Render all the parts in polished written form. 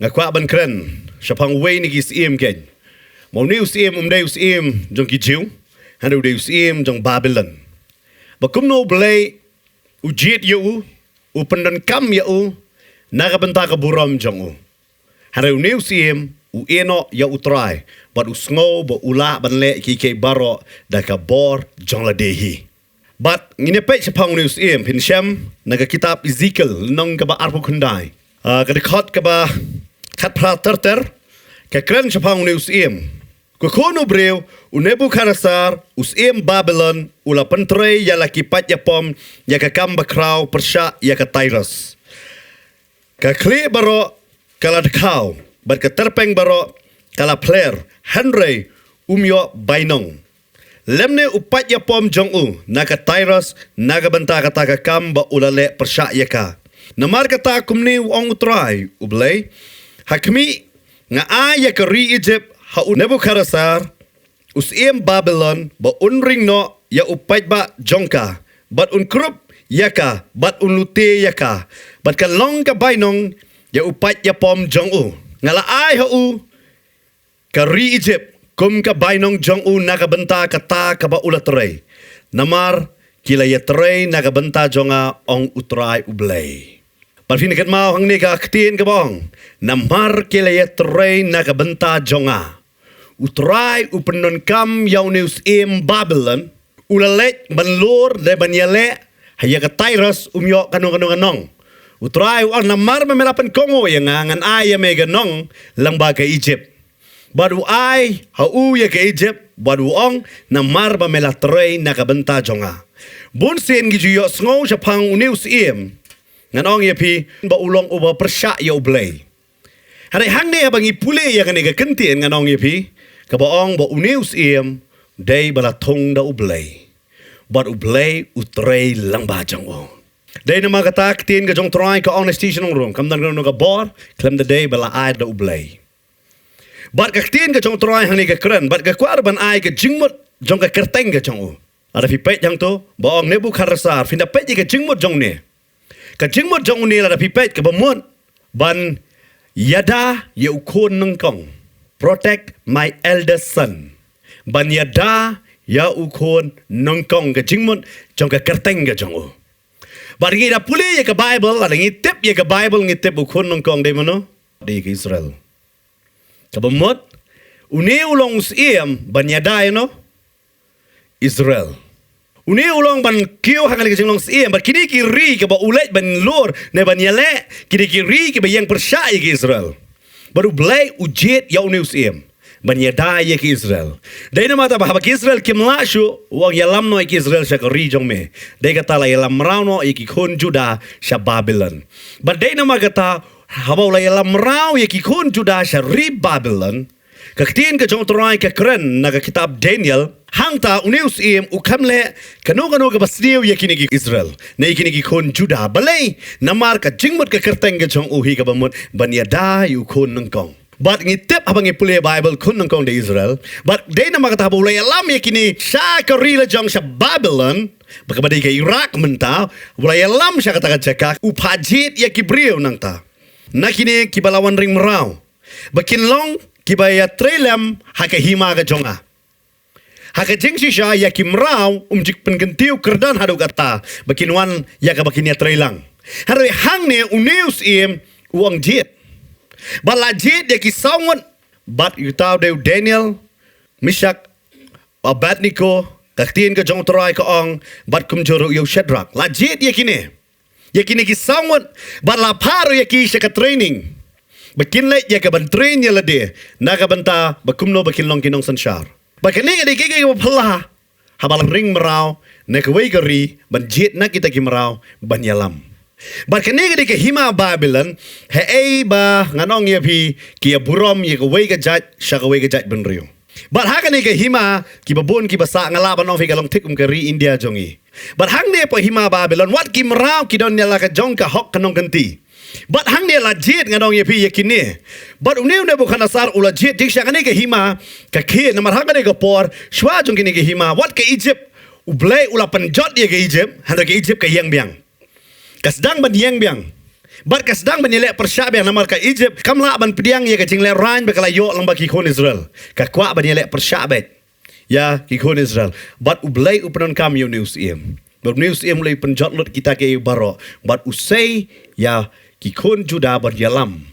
ngakwa ban kren shapang wei ni kis im ken mau ni usim dei usim jong ki jiu hanu dei usim jong Babylon bakum no blai ujit yu upendan kam yu nagabenta ka buram jong u hanu ni usim u eno ya utrai bat usngo bo ula ban le ki ke baro da ka bor jong la dehi bat ngine pe shapang ni usim pin sham naga kitab Ezekiel nong ka ba arpo kundai ka dekat ka ba kat pra terter ka kren shapang ni usim ko kono breu u Nebukadnezar usim Babylon ula pentre ya la kipat ya pom ya ka kamba krau persha ya ka Tyrus ka kli baro kala dekau bat ka terpeng baro kala player Henry umyo bainong lemne upat ya pom jong u naga Tyrus naga benta kata ka kamba ulale persha ya ka namar kata kumni ong utrai ublay hakmi nga aya ka ri Egypt ha Nebukadnezar usim Babylon ba unring no ya upat ba jongka bat unkrup yaka bat unlute yaka bat ka long ka bainong ya upat ya pom jong u ngala ai ha u ka ri Egypt kum ka bainong jong u naga benta kata ka ba ulatray namar kila ya tray naga benta jonga ong utrai ublay parfinikat mau hang ni ka ktin ka bong namar kila ya tray naga benta jonga utrai upenon kam yaw neus im Babylon ulalek banlor de banyale haya ka Tyrus umyo kanong utrai ang namar mamelapan kongo yang ngan aya mega nong lamba ka Egypt badu ai hau ya ka Egypt badu ong namar mamela tray nakabenta jonga bun sen gi yo sngo japang neus im ngan ong ya pi ba ulong uba persya ya ublay hari hang ne abang ipule ya kan ga kentien ngan ong ya pi ka ba ong ba neus im day bala thong da ublay bad ublay utray lang ba jong o day na magata ktin ga jong try ka honesty nong room kam dan ga bor klem the day bala ai da ublay bad ka ktin ga jong try hani ga kren bad ga kwar ban ai ga jingmut jong ga kerteng ga jong o ada fi pet jang to ba ong Nebukadnezar finda pet ga jingmut jong ne ka jingmut jong ne la fi pet ka ba mon ban yada ye ukon nang kong protect my eldest son ban yada ya ukon nang kong ga jingmut jong ga kerteng ga jong o bar ngi da puli ye ka Bible ada ngi tip ye ka Bible ngi tip ukon nang kong de mano de ka Israel ka ba mot uni ulong usiem ban yada no Israel uni ulong ban kio hangal ke jinglong siem ba kini ki ri ke ba ulet ban lor ne ban yale kini ki ri ke ba yang persya ke Israel baru blai ujet ya uni usiem ban yada ye ke Israel dai na mata ba ke Israel kim la shu wang yalam no ke Israel sha ri jong me dai kata la yalam rao no ki khon Juda sha Babylon ba dai na magata haba la yalam rao ye ki khon Juda sha ri Babylon ka ktin ka jong trai ka kren na ka kitab Daniel hangta uneus im ukamle kano ka basniu ye kini ki Israel na kini ki khon Juda balai namar ka jingmut ka kerteng ka jong uhi ka bamut banyada yu khon nangkong but ngitep abang ipule Bible khon nangkong de Israel but de na makata bulay alam ye kini sha ka rila jong sha Babylon baka badai ka Iraq menta bulay alam sha kata ka jaka upajit ye kibriu nangta na kini kibalawan ring merau bakin long kibaya trelam haka hima ka jonga haka jengsi sha ya kimrau umjik pengentiu kerdan hadu kata bakinwan ya ka bakinia trelang hari hang ne uneus im uang jit bala jit ya kisawan bat yutau de Daniel Mishak Abednego kaktin ka jong trai ka ong bat kumjoro yo Shadrach la jit ya kini kisawan bat la paru ya ki ka training bakin le ya ka ban train ya la de naga banta bakumno bakin long kinong sanshar bakin ni de ke pala habal ring merau ne ka wei gari ban jit na kita ki merau ban yalam bakin ni de ke hima Babylon he ei ba nganong ya pi ki burom ye ka wei ka jat sha ka wei ka jat ban rio bat ha ka ni ke hima ki babon ki basa ngala ban fi ka long tik ka ri India jongi bat hang ne po hima Babylon wat ki merau ki don ya la ka jong ka hok kanong ganti but hang ne la jit nganong ye pi yakini but uniu Nebukadnezar ula jit dik shakane ke hima ka ke na marhanga ne ka por shwa jong kini ke hima wat ke Egypt ublay ula panjot ye ke Egypt handa ke Egypt ke yang biang kasdang ban yang biang Bat ka sedang banilek persyabe yang namar ka Egypt kamla ban pediang ya ka jingle rain bakala yo lang bagi kon Israel. Ka kwa banilek persyabe. Ya ki kon Israel. Bat ublay upenon kam yo news im. Bat news im lay penjotlot kita ke baro. Bat usay ya ki kon Juda bat yalam.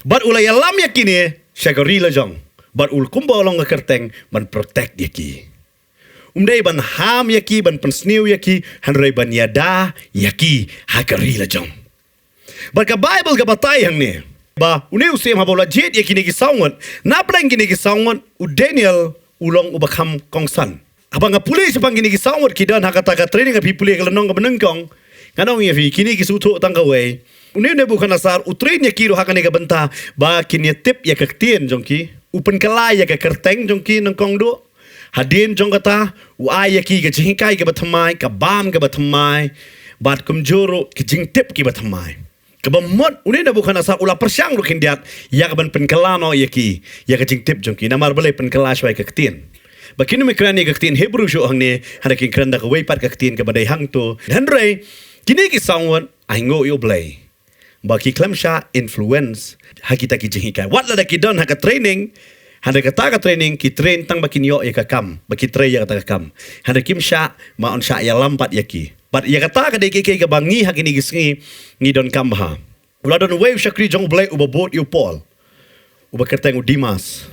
Bat ulay yalam ya kini syagari la jong. Bat ul kumba long ka kerteng ban protect ya ki. Umday ban ham ya ki ban pensniu ya ki hanray ban yada ya ki hakari la jong. Barka Bible ka batay hang ni. Ba uniu sem habola jet ya kini ki sawngot. Na plang kini ki sawngot u Daniel ulong ubakam kongsan. Abang nga pulis pang kini ki sawngot ki dan hakata ka training ka pipuli ka lanong ka menengkong. Nganong ya fi kini ki sutu tang ka we. Uniu ne bukan asar u train ya ki ro hakane ka benta ba kini tip ya ka tien jong ki. Upen kalai ya ka kerteng jong ki nang kong do. Hadin jong kata u ay ya ki ka jingkai ka batamai ka bam ka batamai. Bat kumjoro ki jing tip ki batamai. Kebamot unih na bukan asal ulah persyang lu kindiat ya kaban penkelano ya ki ya kajing tip jongki namar balai penkela syai kaktin bakinu mikrani kaktin Hebrew syo hang ni hana kin kranda ka weipat kaktin ka badai hang tu handre kini ki sangwat aingo yo blay baki klamsha influence hakita ki jingika wat la ki don haka training handa kata ka training ki train tang bakin yo ya kakam baki tray ya kata kakam handa kim sha ma on sha ya lampat ya ki. But ya kata ka deki ka bangi hakini gisngi ni don kamha. Ula don wave syakri jong blay uba bot yu Paul. Uba kerteng u Dimas.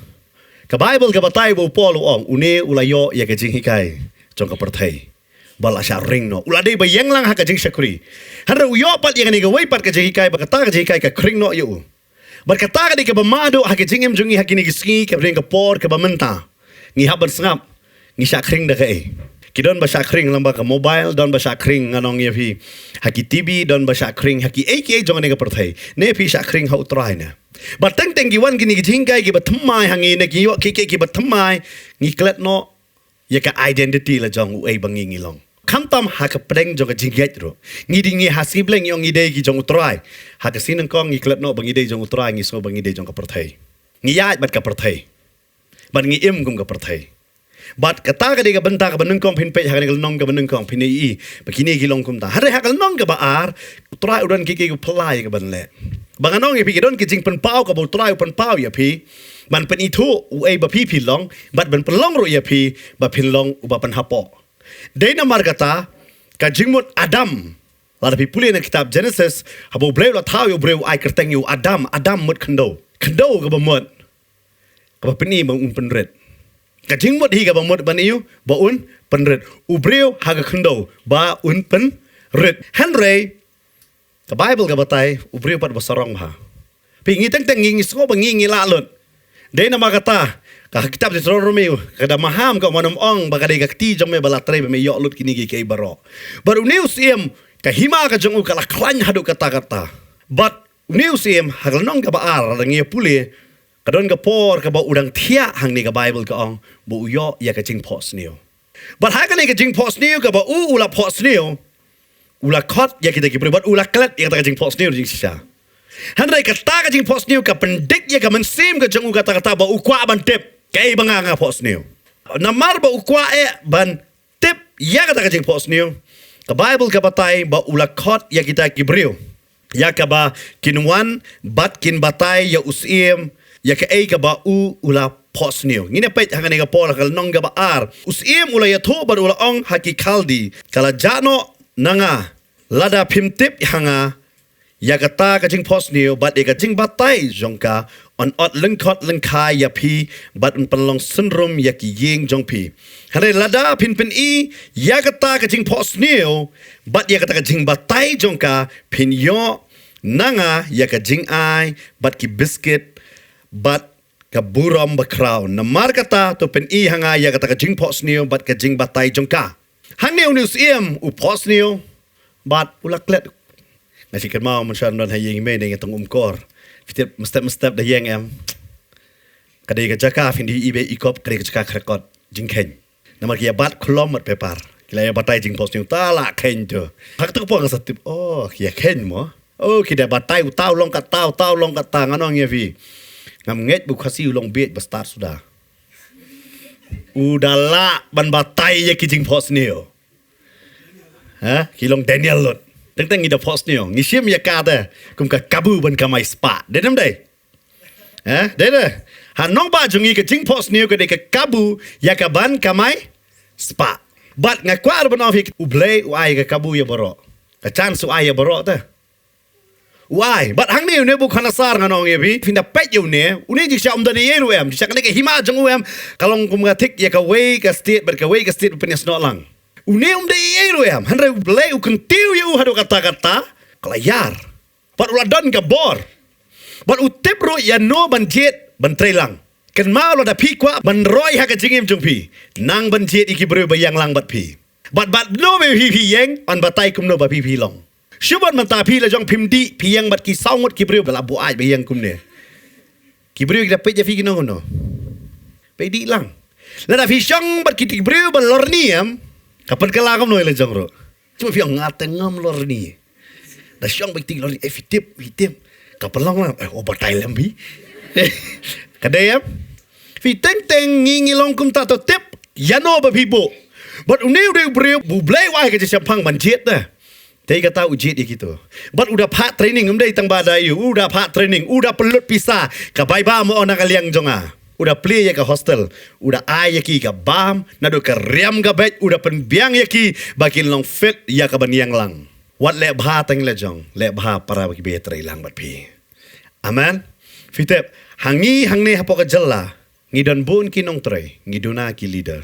Ka Bible ka batay bo Paul ong une ula yo ya ka jing hikai jong ka perthai. Bal asya ring no. Ula dei ba yang lang ha ka jing syakri. Hanra u yo pat ya ni ka way pat ka jing hikai ba kata ka jing hikai ka kring no yu. Bar kata ka deki ba mado ha ka jingem jongi hakini gisngi ka ring ka por ka ba menta. Ngi haban sngap ngi syakring da ka Kidon ba kring lamba ka mobile don ba kring nganong ya fi haki TV don ba kring haki AK jong ne ka perthai ne fi kring ha utrai na ba teng teng gi wan gini gi thingkai gi ba thammai hangi ne gi yo ki ba thammai ngi klet no ya ka identity la jong u ei bangi ngi long kam tam ha ka preng jong ka jinget ro ngi di ngi hasi bleng yong ngi dei gi jong utrai ha ka sin kong ngi klet no bangi dei jong utrai ngi so bangi dei jong ka perthai ngi ya bat ka perthai ban ngi im gum ka perthai Bat kata ka deka benta ka benengkong pinpej hakane nong ka benengkong pinai begini gilong kumta hare hakal nong ka baar utrai udan kiki ku pelai ka banle banganong ipi don kijing penpau ka utrai penpau ya pi ban pen itu u ei ba pi pilong bat ban pelong ro ya pi ba pilong u ba pen hapo deina mar kata ka jingmut Adam la pi puli na kitab Genesis habo breu la thau yo breu ai kerteng yo Adam mut kendo ka ba mut ka ba peni bang penret Kajing mot hi ka bang mot baniu ba un penret ubreu haga kendo ba un penret Henry ka Bible ka batay ubreu pat basarong ha pingi teng teng ngi sko bangi ngi lalot de na makata ka kitab di Romeo kada maham ka manam ong ba kada ka ti jom me balatre me yo lut kini gi kay baro baru news im ka hima ka jong ka laklan hadu kata but news im hagalnong ka baar ngi puli kadon ka por ka ba udang thia hang ni ka Bible ka ong bu yo ya ka jing pos niu but ha ka ni ka jing pos niu ka ba ula pos niu ula khot ya kita ki but ula klat ya ka jing pos niu jing sisa han rai ka ta ka jing pos niu ka pendik ya ka mensim ka jong kata ba ukwa ban tip kai banga nga pos niu namar ba ukwa ban tip ya ka jing pos niu ka Bible ka batay ba ula khot ya kita ki breu ya ka ba kinwan bat kin batay ya usim ya ka ei ka ba ula pos niu ngine pet hanga ne ka por kal nong ga ba ar usim ula ya tho bar ula ong haki kaldi kala jano nanga lada pimtip hanga ya ka ta ka jing pos niu bat e ka jing batai jongka on ot lengkot lengkai ya pi bat un pelong syndrome ya ki yeng jong pi hare lada pin i ya ka ta ka jing pos niu bat ya ka ta ka jing batai jongka pin yo nanga ya ka jing ai bat ki biscuit bat ka buram ba crown na mar kata to pen I hanga ya kata ka jing pos niu bat ka jing batai jongka hang niu news im u pos niu bat ulak let nasi kan mau mensan don hayeng me dengan tong umkor fitir mestep da yeng em kadai ka jaka fin di ibe ikop kadai ka jaka krekot jing ken na mar kia bat klom mat pepar kila ya batai jing pos niu ta la ken tu hak tu po ka satip oh kia ken mo oh kida batai u tau long ka tau long ka ta nganong ya vi ngam nget bu khasi ulong bet ba start sudah udahlah ban batai ya kijing pos niu ha kilong Daniel lot teng ida post niyo ngi sim ya kata kum ka kabu ban kamai spa de nam dai de han nong ba jungi ka jing post niyo ka de ka kabu ya ka ban kamai spa bat nga kwar ban ofi ublay uai ka kabu ya boro ka chance uai ya boro ta why but hang ni ne bu khana sar nganong ye bi finda pet yu ne uni ji sha da ne ye ru em ji ne ke hima jang em kalong kum ga thik ya ka way ka state but ka way ka state pen no lang uni de ye ru em han re blay u kan tiu yu hadu kata kelayar but ula don ka bor but u tip ro ya no ban jet ban trelang kan ma lo da pi kwa ban roi ha ka jingem jung pi nang ban jet iki bru bayang lang bat pi but no be pi yeng on batai kum no ba pi long Syubat mata pi la jong pimdi pi yang bat ki saungot ki brio bala bu ai be yang kum ne. Ki brio ki dapat je fi kino no. Pe di lang. La da fi syang bat ki brio bal lorni am. Kapan kala kam no la jong ro. Cuma fi ngat ngam lorni. Da syang bat ti lorni fitip. Kapan lang la batai lambi. Kadayam. Fi teng ngi long kum ta to tip yano ba pi bo. Bat uneu brio bu blai wai ka je syapang ban jet dah. Dia kata ujian dia gitu. But udah pak training umdai tang badai udah pak training, udah pelut pisah. Ka bai ba mo ona kaliang jonga. Udah play ya ke hostel, udah ai ya ki ka bam, nado ka riam ga bet, udah penbiang ya ki bakin long fit ya ka baniang lang. Wat le bha tang le jong, le bha para baki be trai lang bat pi. Amen. Fitep hangi hangne hapo ka jella, ngidon bun ki nong trai, ngiduna ki leader.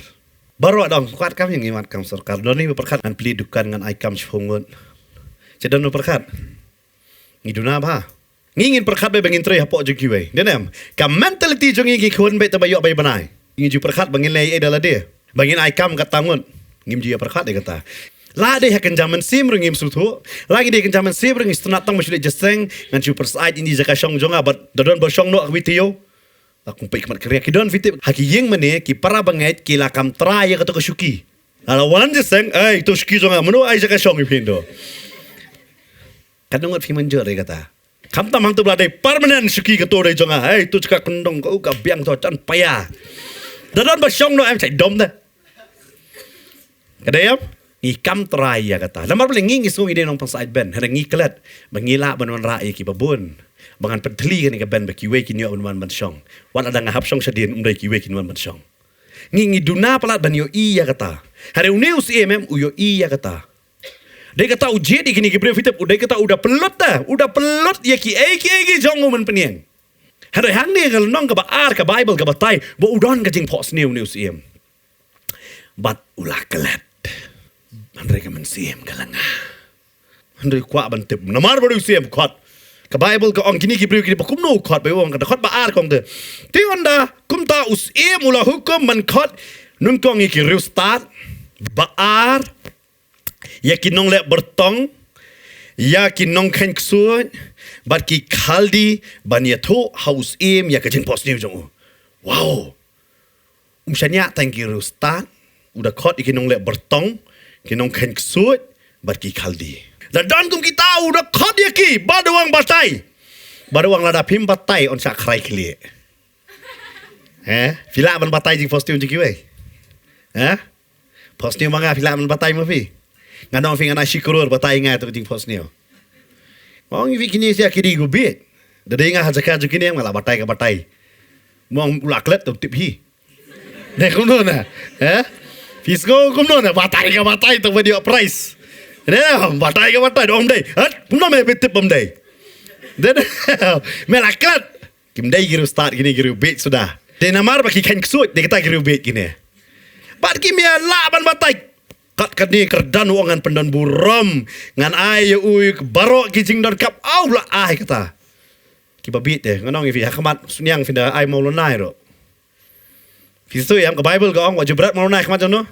Baru dong kuat kami yang ngimat kam sarkar. Doni berkat an pli dukan ngan ai kam shungut. Cedan berkat. Ngiduna ba? Ngingin berkat be bangin tre hapo je kiwe. Denem. Ka mentality jong ngi khon be tabayo bay banai. Ngi ju berkat bangin lei adalah dia. Bangin ai kam katangun. Ngim ji berkat dia kata. La de hakan zaman sim ngim sutu. Lagi de hakan zaman sim ngim stunatang masuk jeseng ngan ju persait ini jaka syong jonga bat dodon bosyong no akbitio. Aku pek mat kriya kidon fitip haki yeng mane ki para banget ki la kam tra ya kato kesuki. Ala wan jeseng ai to ski jonga mano ai jaka syong ipindo. Kadang fi manjur dia kata. Kam tamang tu beladai permanent suki kato dai jonga. Ai tu cakap kendong kau ka biang to chan paya. Dodon bosyong no em cai dom dah. Kadayam ngi kam try ya kata. Lamar boleh ngi ngi ide nong pangsait ben. Hada ngi kelat mengila banwan rai ki babun. Bangan pedli kan ka ben baki we ki nyo banwan ban syong. Wan ada ngahap syong sedien umdai ki we ki ban syong. Ngi duna palat ban yo i ya kata. Hada uneus uyo i ya kata. Dia kata ujian di kini kibrif itu, dia kata udah pelut ya ki jong umen peniang. Hari hang ni kalau nong kaba ar ka Bible kaba tai, bo udon kajing pos news iem. Bat ulah kelet, Andre kaman siem kalanga. Andre kuat bantip, namar baru siem kuat. Ka Bible ka ong kini kibrif kini bakum no kuat bewang kata kuat ba ar kong te. Tiwanda kumta us iem ulah hukum man kuat nun kong iki start ba ar. Ya kinong le bertong, ya kinong ken ksuan, bat ki kaldi ban ya to house im ya kajing pos ni jong. Wow. Umshanya thank you stan, udah kot kinong le bertong, kinong ken ksuan, bat ki kaldi. Dan kum kita udah kot ya ki, baduang batai. Baduang lada pim batai on sak krai kli. Fila ban batai jing pos ni jong kiwe. Pos ni manga fila ban batai mo fi. Nganong fi ngana shikurur batai ngai tu jing pos nio. Mong vi kini sia kiri gubit. Dade nga hajaka jukini yang mala batai ka batai. Mong ulaklet tu tip hi. Ne kumno na. Fisko kumno na batai ka batai tu video price. Ne batai ka batai dom dai. Kumno me tip bom dai. Den melaklet. Kim dai giru start gini giru bit sudah. De namar baki kan ksut de kata giru bit gini. Bat kim ya laban batai. Kat kani kerdan uangan pendan buram ngan ai ui barok kijing dan kap au la ai kata kibabit deh nganong ifi hakmat sunyang finda ai mau lonai ro fisu yang ke Bible ga ong wajib berat mau lonai khamat jono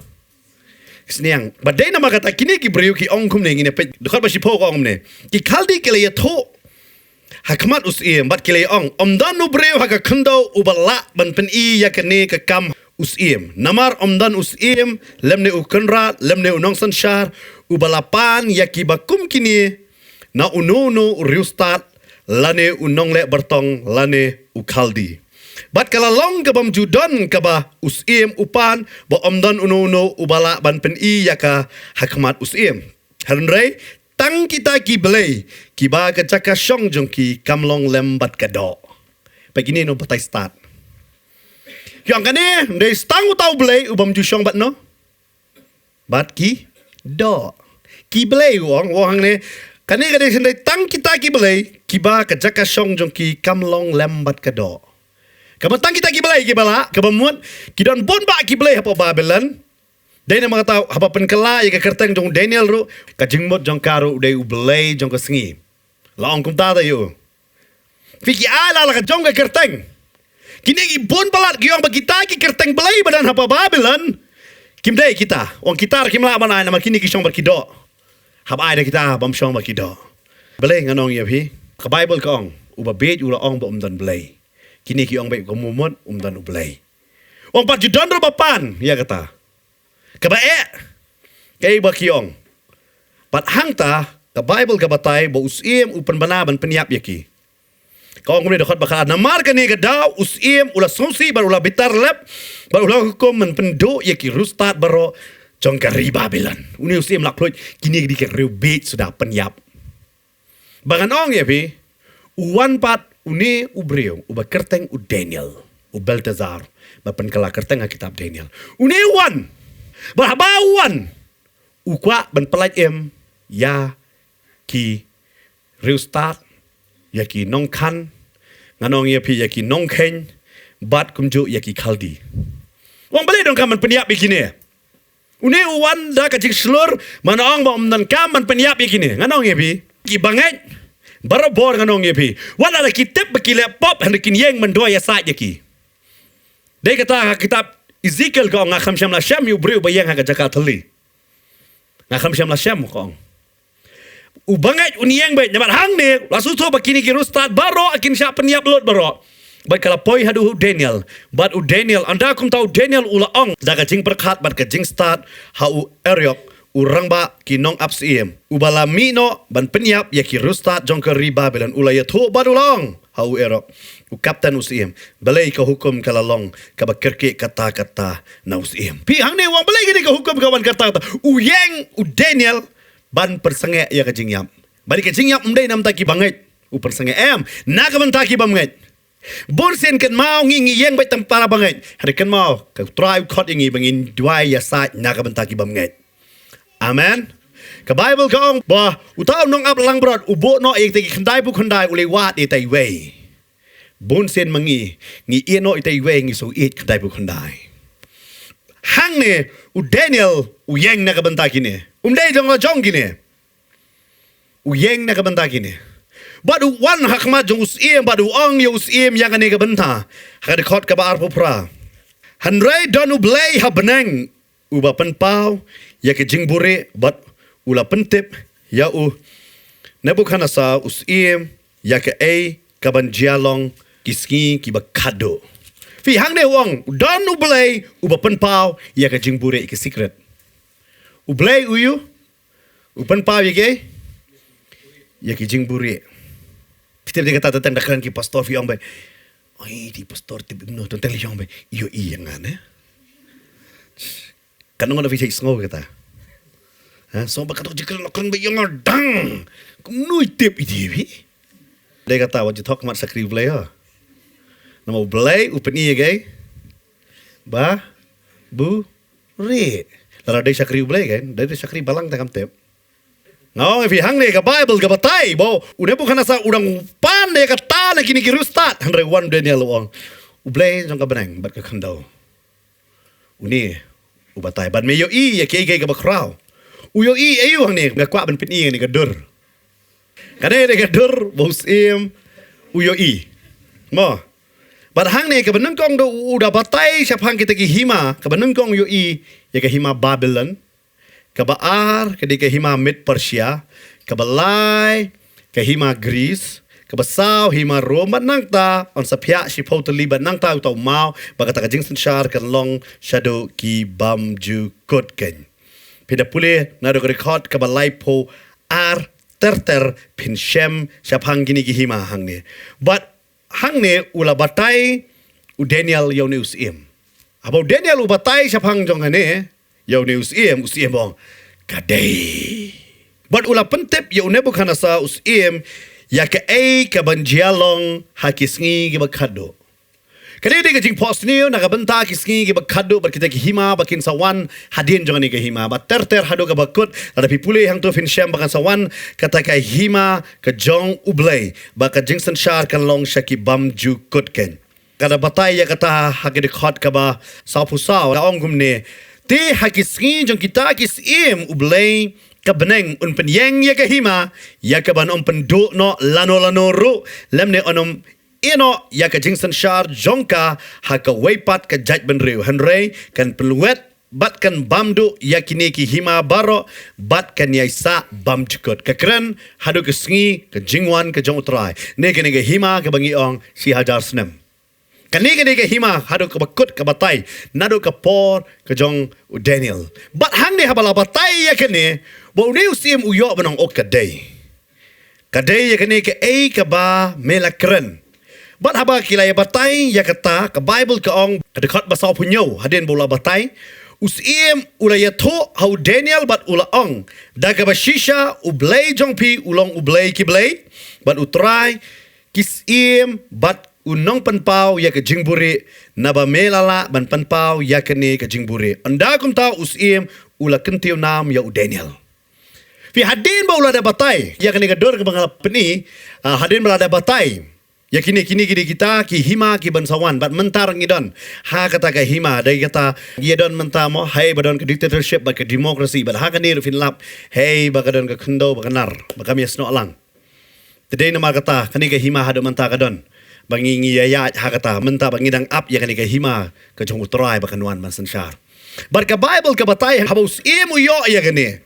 sunyang badai nama kata kini ki breu ki ong kum ne ngine pe dekat basi po ong ne ki kaldi kele ya tho hakmat us bat kele ong dan nu breu haka khando ubala ban pen i ya kene ka kam usim namar omdan usim lemne ukenra lemne unong sanshar ubalapan yaki bakum kini na ununo riustat lane unong le bertong lane ukaldi bat kala long kabam judon kaba usim upan ba omdan ununo ubala ban pen i yaka hakmat usim hanrei tang kita ki belai ki ba ka chaka shong jong ki kamlong lembat ka do. Begini no batai start. Yang kane dei stang utau belai ubam ju shong bat no. Bat ki do. Ki belai wong ne kane ka dei sendai tang kita ki belai ki ba ka chaka shong jong ki kamlong lembat ka do. Kamatang kita ki belai ki bala kabamut ki don bon ba ki belai apa Babylon. Dai na mga tao haba penkela ya ka kerteng jong Daniel ro ka jingmot jong karo dai ubelai jong ka sengi. Laong kum ta yo. Fiki ala la ka jong ka kerteng. Kini ki bon balat ki yong bagita ki kerteng belai badan haba Babylon. Kim dai kita. Wong kita kim la mana na kini ki shong berkido. Haba ai kita bam shong berkido. Belai nganong ya pi. Ka Bible ka ong uba bet ula ong ba dan belai. Kini ki ong ba ko mumot dan ubelai. Wong pat judon ro bapan ya kata. Kabae kay bakyong pat hangta ka Bible ka batay bo usim upan banaban peniap yaki kaong kumni dakot bakal namar kani ka daw usim ula susi bar ula bitar lep bar ula hukum men pendo yaki rustat baro jong ka ri Babylon uni usim lak ploy kini di ka rubit sudah peniap bangan ong ya pi uwan pat uni ubreu uba kerteng u Daniel u Beltazar ba penkala kerteng kitab Daniel uni uwan Bahabawan ukwa ban pelaj ya ki riustat ya ki nongkan nganong ya pi ya ki nongken bat kumju ya ki kaldi wong balik dong kaman peniap begini une uwan da ka jing slur manong ba umnan kaman peniap begini nganong ya pi ki banget barabor nganong ya pi wala la kitep bekile pop hendikin yeng mendoa ya sa ya ki dei kata kitab Ezekiel ko ngakam syam la syam yu breu bayang ha jakat teli. Ngakam syam la syam ko. Ubangat uniang bay nyamat hang ne lasu to bakini ki rustat baro akin sya peniap lot baro. Bat kala poi hadu Daniel, bat u Daniel anda kum tau Daniel ula ong daga jing perkat bat ka jing start ha u Eriok urang ba ki nong apsiem. Ubala mino ban peniap ya ki rustat jong ka ri Babylon ula ya to badulong ha u Eriok. U kapten usiem balai ka hukum kalalong ka bakirki kata-kata na usiem pi hang ne wang balai gini ka hukum kawan kata-kata u yeng u Daniel ban persenge ya ka jingyap balik ka jingyap mdai nam taki banget u persenge na ka ban taki banget borsen kan mau ngi yeng bai tam para banget hari kan mau ka try khot ngi bangin duai ya sa na ka ban taki banget amen ka Bible ka ong ba utaw nong ap lang brod ubo no ek taki khandai bu khandai ule wat e tai wei bon sen mangi ngi eno itai we ngi so it kadai bu khandai hang ne u Daniel u yeng na ka banta kine dei jong kine u yeng na ka banta kine badu wan hakma jong usim badu ong yo usim yang ane ka banta ha de khot ka bar popra hanrai donu blai ha benang u ba pen pau ya ke jingbure bat ula pentip ya u Nebukadnezar usim ya ke kaban jialong kiski kiba kado. Fi hang de wong don ublay uba penpau ya ka jingbure ke secret. Ublay uyu upenpau ya ke jingbure. Kita dia kata tentang dakran ki pastor fi ong bay. Ai di pastor ti bigno ton tele ong bay. Iyo yang ane. Kanong na fi sngo kata. Ha so ba katok jikal nakon bay yang dang. Kumnui tip idi. Dia kata what you talk about sakri blay ha. Nama blay upeni gay. Ba bu re. Lara dia sakri blay kan. Dia sakri balang takam tep. No, if hang ne ka Bible ka batay bo udah bukan asa udang pan de ka ta na kini kirustat 101 Daniel wong. Ublay jong ka benang bat ka kandaw. Uni ubatay ban meyo ya kay ka bakraw. Uyo ayu hang ne ga kwa ban pin ni ka dur. Kade de ka dur bos uyo mo bat hang ne ka benang kong do udah batay siap hang kita ki hima ka benang kong yo ya ka hima Babylon kabaar kadi ka hima Mid Persia kabalay ka hima Greece kabasaw hima Roma nang ta on sa pia si totally ban nang ta utaw mau bagata ka jingsen shar kan long shadow ki bamju kot ken pinapuli na do record kabalay po ar terter pinshem siapang gini ki hima hang ne but hang ne ula batay u Daniel yaw ne usim abo Daniel u batay siapang jong hane yaw ne usim bong kadai But ula pentep ya Nebuchadnezzar us ya ke ka banjialong hakisngi ke bakado. Kali dia jing post ni nak benta kisngi ke bakado berkita ke hima bakin sawan hadin jangan ni ke hima ba ter hado ke bakut ada pipule hang tu fin syam bakan sawan kata ke hima ke jong ublay baka jingsen shar kan long shaki bam ju kut ken kada batai ya kata hagi dekat ke ba sapusau da ongum ne te hakisngi jong kita kis ublay ka beneng un penyeng ya ke hima ya ke ban do no lano ru lemne onom ino ya ka jingsen shar jongka ha ka weipat ka jaj benreu hanrei kan peluet bat kan bamdu ya kini ki hima baro bat kan yaisa bam jukut ka keren hadu ke sngi ka jingwan ka jong utrai ne ke hima ka bangi ong si hajar snem kan ne ke hima hadu ka bakut ka batai nadu ka por ka jong Daniel bat hang ne habala batai ya kene bo ne usim uyo banong ok kadai ya kene ke ka ba mela keren. Bat haba kilai batai ya kata ke Bible ke ong dekat basau punyo hadin bola batai usim ula ya to hau Daniel bat ula ong daga bashisha ublay jongpi ulong ublay kiblay bat utrai kisim bat unong penpau ya ke jingburi naba melala ban penpau ya kene ke jingburi anda kum tau usim ula kentiu nam ya Daniel fi hadin bola da batai ya kene ke dor ke bangal peni hadin bola da batai ya kini kita ki hima ki bansawan bat mentar ngidon ha kata ka hima dai kata ngidon mentar mo hai badon ke dictatorship ba ke demokrasi bat ha kanir fin lap hey bakadon ke khendo bakanar bakam yasno alang tedai nama kata kani ka hima hado mentar kadon bangi ngi ya ha kata mentar bangi dang up ya kani ka hima ke jong utrai bakanwan man sanshar bat ka Bible ka batai habus imu yo ya kani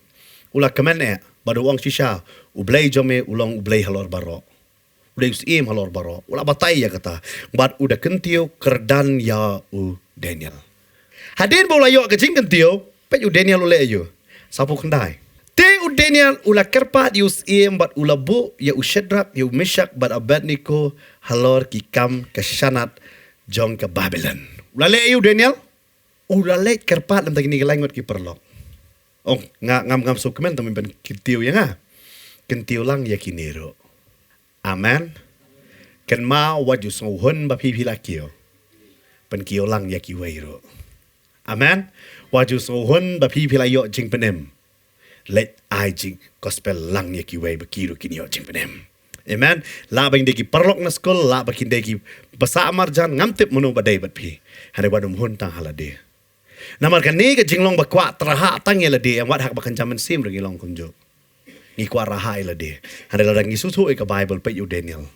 ula kamene badu wang shisha ublay jome ulong ublay halor baro udah usim halor baro ula batai ya kata bat udah kentiu kerdan ya Daniel hadin bola yo ke jing kentiu pe Daniel ule yo sapu kendai te Daniel ula kerpat usim bat ula bu ya Shadrach ya Meshach bat Abednego halor kikam ke syanat jong ke Babylon ula le Daniel ula le kerpat lam tagini langot ki perlok oh ngam sukemen tamen ben kentiu ya nga kentiu lang ya kinero Amen. Kan ma waju songhun ba pipi lakio. Pen kio lang ya kiwairo. Amen. Waju songhun ba pipi layo jing penem. Let I jing gospel lang ya kiwai ba kiro kinyo jing penem. Amen. La bang deki perlok na skol la bakin deki basa amarjan ngamtip menu badai bat pi. Hane wadum hun tang halade. Namar kan ni ke jinglong ba kwa traha tang ya lade yang wat hak bakan jaman sim regi long kunjo. Ni kwa raha ila de hande la ngi susu e ka Bible pe Daniel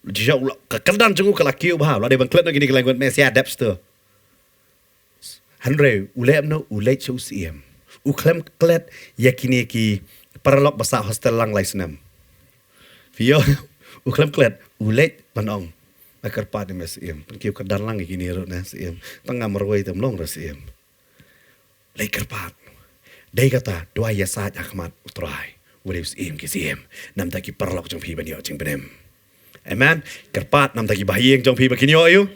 jija ula ka kerdan jengu ka lakiu ba la de bang klet no gini ka language mesia depster hanre ule no ule chu siem u klem klet yakini ki paralok basa hostel lang laisnam fio u klem klet ule panong akar pa de mesiem kiu ka dan lang gini ro na siem tanga marwai tam long ra siem leker pat dei kata doa ya saat Ahmad utrai Wale usim kisim nam taki perlok jong pi banyo jing penem. Amen. Kerpat nam taki bahiyeng jong pi bakinyo ayu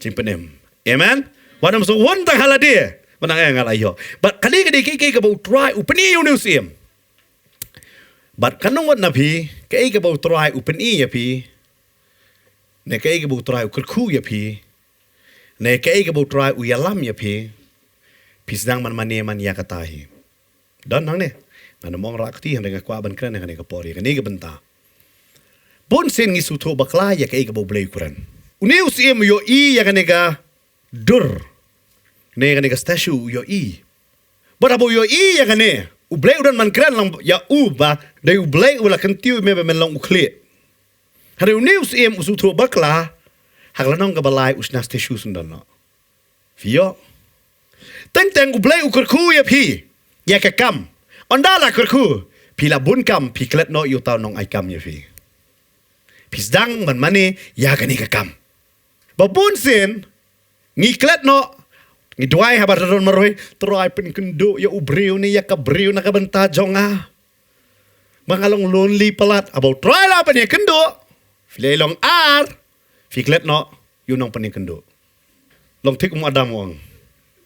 jing penem. Amen. Wadam so won tang halade. Manang ang alayo. But kali kiki ka bau try upeni yu usim. But kanong wat na pi kai ka bau try upeni ya pi. Ne kai ka bau try ukulku ya pi. Ne kai ka bau try uyalam ya pi. Pisdang man maneman ya katahi. Dan nang ne. Ana mong rakti handa kwa ban kran handa ka pori ka nega benta bon sen ngi suto bakla ya ka bo blay kuran uni usim yo ya ka nega dur nega statue yo bara bo yo ya ka ne u blay udan man kran lang ya ba dai u blay wala kentiu me men long ukle hada uni usim usuto bakla haglanong ka balai usna statue sundan no fio teng u blay ukurku ya pi ya ka kam Ondala kerku pila bunkam piklet no yu tau nong aikam ya fi. Pisdang man mane ya gani kakam. Babun sin ngiklet no ngidwai habar ron maroi troai pen kendo ya ubriu ni ya kabriu na kabenta jonga. Mangalong lonely palat about try la pen ya kendo. Filelong ar fiklet no yu nong pen kendo. Long tik mu adam wong.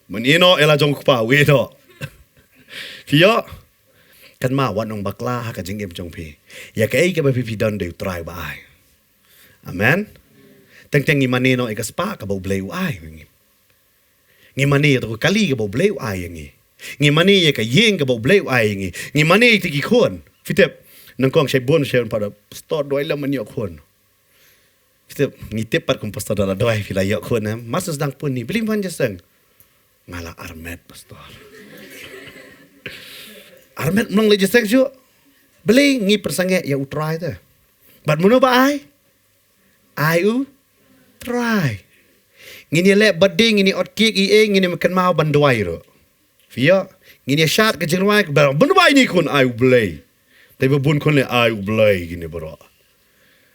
Menino ela jong kupa we do. Fio kan ma wan ong bakla ha ka jing em jong pi ya ka ei ka ba pi don de try ba ai amen teng ngi mani no e ka spa ka ba bleu ai ngi mani to kali ka ba bleu ai ngi mani ka yeng ka ba bleu ai ngi mani ti ki khon fitep nang kong sai bon sai pa store doi la man yo khon fitep ngi tepat kum pastor da doi fila yo khon na mas sedang pun ni belim pan jaseng ngala armet pastor armet mong le jaseng ju beli ngi persange ya utrai ta bat muno ba ai u try ngini le bading ngini ot kik i ngini makan mau bandwai ro fia ngini shat ke jingwai bandwai ni kun ai blay te bun kun le ai blay gini bro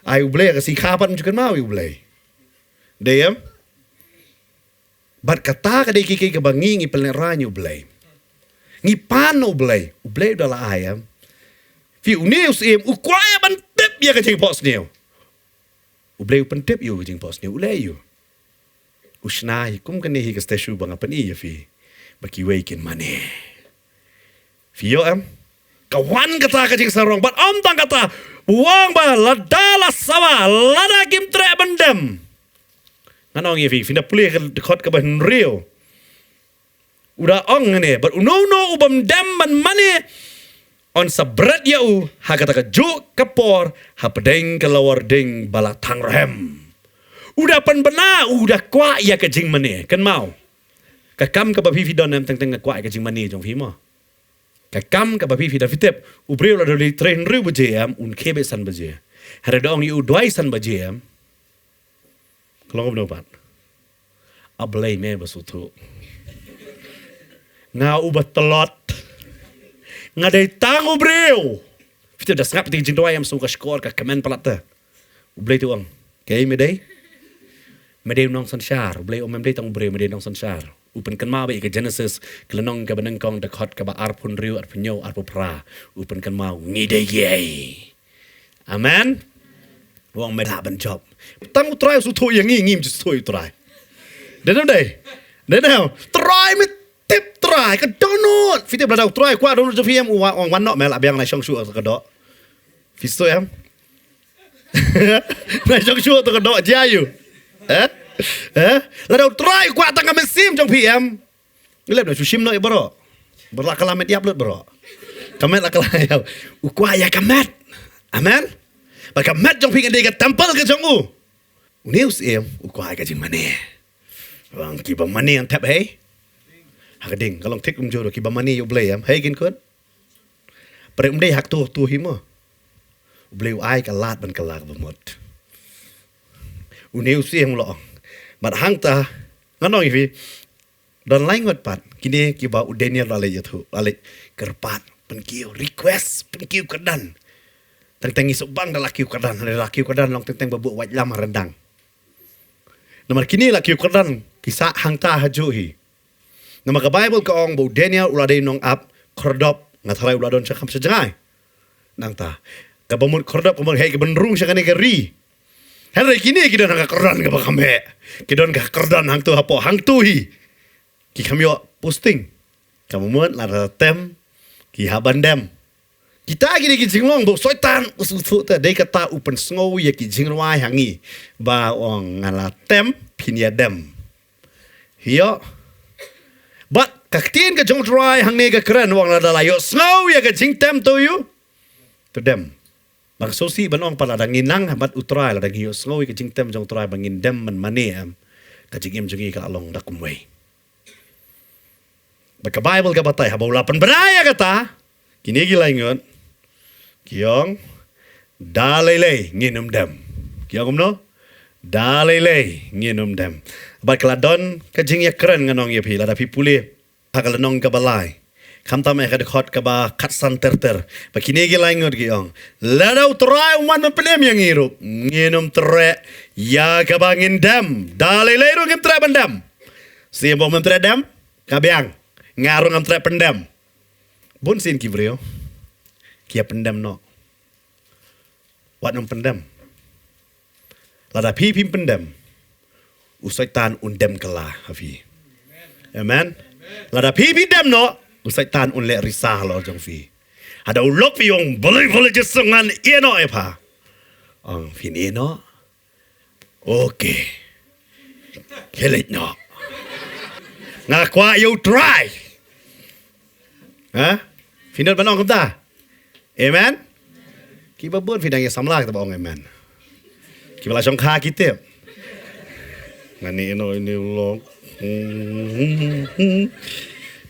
ai blay ka si kapan jukan mau ai blay deyam bat kata ka de kiki ka bangi ngi pel ranyu blay ngi pano blay dala ayam fi uneus em u kwaya ban tep ya ka jing pos neu blay pen tep yu jing pos neu le yu usna kum kan hi ka stashu bang apa ni ya fi baki wekin mane fi yo am kawan kata ka jing sarong bat om tang kata buang ba ladala sawa lada kim tre bandem nanong ye fi finda pulih khot ka ban rio udah ong ne but no ubam dem man mane on sabrat ya u ha kata ka juk kapor ha pedeng kelawar ding bala tang rem udah pan bena udah kwa ya ka jing mane kan mau ka kam ka ba fi don nam teng kwa ka jing mane jong fi mo ka kam ka ba fi da fitep u breu la doli train ru baje am un kebe san baje hare dong yu dwai san baje am klong no pat ablay me basutu nga ubat telot nga day tango breu fitep da snap ting jing dwai am so ka score ka kamen palata u blay tu ang kay me day nong sansar blay om day tang breu me day nong sansar upen kan ma ba ke Genesis kelenong ka beneng kong dekot ka ba arpun riu arpunyo arpu pra upen kan ma ngide ye amen wong me da ban job tang try su to yang ngim ju to try den try me tip try ka donut fi te bla try kwa donut ju fiam wan no me la biang na shong shu ka do fi so am na shong shu to ka do ja yu là đầu try qua tang kamen sim trong PM lep na sushim no bro berla kalamet yap lut bro kamet la kalaya u kwa ya kamet amen ba kamet trong phi cái temple cái trong u news em u kwa cái jing mane wang ki ba mane an tap hey ha ka ding kalong thik jo ki ba mane yo blay am hey kin kun pre dei hak tu hi mo blay ai ka lat ban ka lak ba mot u news em lo but hangta nganong ifi don lain ngot pat kini ki ba Daniel ale yathu ale kerpat penkiu request penkiu kedan teng isu bang da lakiu kedan long teng babu waj lam rendang nomor kini lakiu kedan kisah hangta haju hi nomor ka Bible ka ong bo Daniel ulade nong ap kordop ngatharai uladon sa kham sajangai nangta ka bamut kordop kamang hey ka benrung sa kani ka ri Henry kini kita nak kerdan ke bakame, kita nak kerdan hang tu apa hang tu hi, kita kami posting, kamu muat lara tem, kita bandem, kita gini kita jinglong bu soitan usul tu dek kata open snow ya kita jingwai hangi, ba ong ngala tem pinya dem, hiyo, but kaktin ke jong try hang ni ke keren wong nada layo snow ya ke jing tem tu you, tu dem. Bang sosi banong pala dang inang habat utrai la dang hiyo slowi ke jing tem jong trai bangin dem man mane am ka jing em jongi ka along da kumwei baka Bible ka batay habaw lapan banaya kata kini gila ingon kiyong dalele nginum dem kiyong umno dalele nginum dem baka ladon ka jing ya keren nganong ya pi la da pi puli hakalanong ka balay Kamta me kad khot ka ba khat san ter ba kini gi laingot gi ong ladau try man penem yang irup nginum tre ya ka ba ngindam dale leru ngim tre pendam si bo mem tre dam ka biang ngarung ngam tre pendam bun sin ki brio kia pendam no wat nom pendam lada pi pim pendam usaitan undem kala hafi amen lada pi dem no usaitan un le risah lo jong fi Ada ulok piong boleh jesengan eno epa. Fin eno. Okay. Kelit no. Ngakwa you try. Ha? Finot banong kumta. Amen. Kiba bun finang ya samla kita bong amen. Kiba la song kha kita. Ngani eno ini ulok.